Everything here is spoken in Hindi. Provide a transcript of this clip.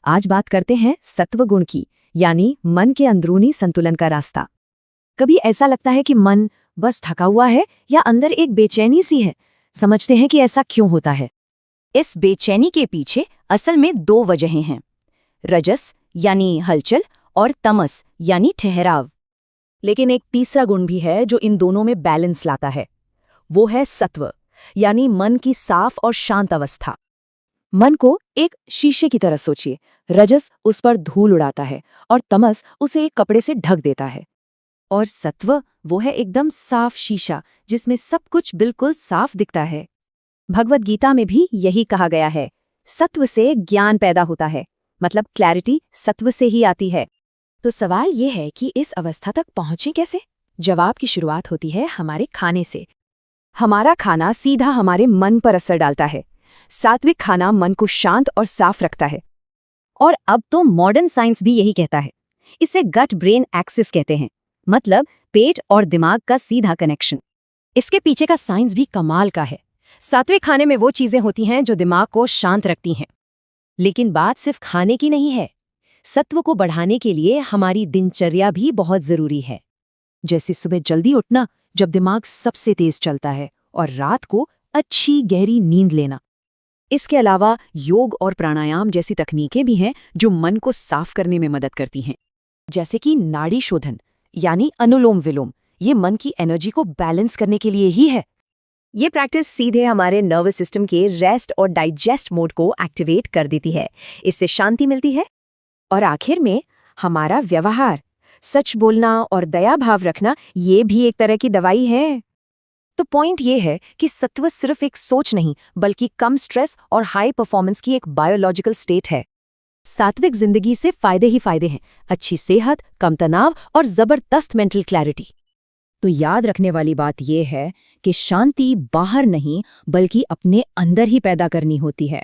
आज बात करते हैं सत्व गुण की, यानी मन के अंदरूनी संतुलन का रास्ता। कभी ऐसा लगता है कि मन बस थका हुआ है या अंदर एक बेचैनी सी है। समझते हैं कि ऐसा क्यों होता है। इस बेचैनी के पीछे असल में दो वजहें हैं, रजस यानी हलचल और तमस यानी ठहराव। लेकिन एक तीसरा गुण भी है जो इन दोनों में बैलेंस लाता है। वो है सत्व, यानी मन की साफ और शांत अवस्था। मन को एक शीशे की तरह सोचिए। रजस उस पर धूल उड़ाता है और तमस उसे एक कपड़े से ढक देता है। और सत्व वो है एकदम साफ शीशा जिसमें सब कुछ बिल्कुल साफ दिखता है। भगवद गीता में भी यही कहा गया है, सत्व से ज्ञान पैदा होता है, मतलब क्लैरिटी सत्व से ही आती है। तो सवाल ये है कि इस अवस्था तक पहुंचे कैसे? जवाब की शुरुआत होती है हमारे खाने से। हमारा खाना सीधा हमारे मन पर असर डालता है। सात्विक खाना मन को शांत और साफ रखता है। और अब तो मॉडर्न साइंस भी यही कहता है। इसे गट ब्रेन एक्सिस कहते हैं, मतलब पेट और दिमाग का सीधा कनेक्शन। इसके पीछे का साइंस भी कमाल का है। सात्विक खाने में वो चीजें होती हैं जो दिमाग को शांत रखती हैं। लेकिन बात सिर्फ खाने की नहीं है। सत्व को बढ़ाने के लिए हमारी दिनचर्या भी बहुत जरूरी है। जैसे सुबह जल्दी उठना जब दिमाग सबसे तेज चलता है, और रात को अच्छी गहरी नींद लेना। इसके अलावा योग और प्राणायाम जैसी तकनीकें भी हैं जो मन को साफ करने में मदद करती हैं। जैसे कि नाड़ी शोधन यानी अनुलोम विलोम, ये मन की एनर्जी को बैलेंस करने के लिए ही है। ये प्रैक्टिस सीधे हमारे नर्वस सिस्टम के रेस्ट और डाइजेस्ट मोड को एक्टिवेट कर देती है। इससे शांति मिलती है। और आखिर में हमारा व्यवहार, सच बोलना और दया भाव रखना, ये भी एक तरह की दवाई है। तो पॉइंट ये है कि सत्व सिर्फ एक सोच नहीं, बल्कि कम स्ट्रेस और हाई परफॉर्मेंस की एक बायोलॉजिकल स्टेट है। सात्विक जिंदगी से फायदे ही फायदे हैं, अच्छी सेहत, कम तनाव और जबरदस्त मेंटल क्लैरिटी। तो याद रखने वाली बात यह है कि शांति बाहर नहीं, बल्कि अपने अंदर ही पैदा करनी होती है।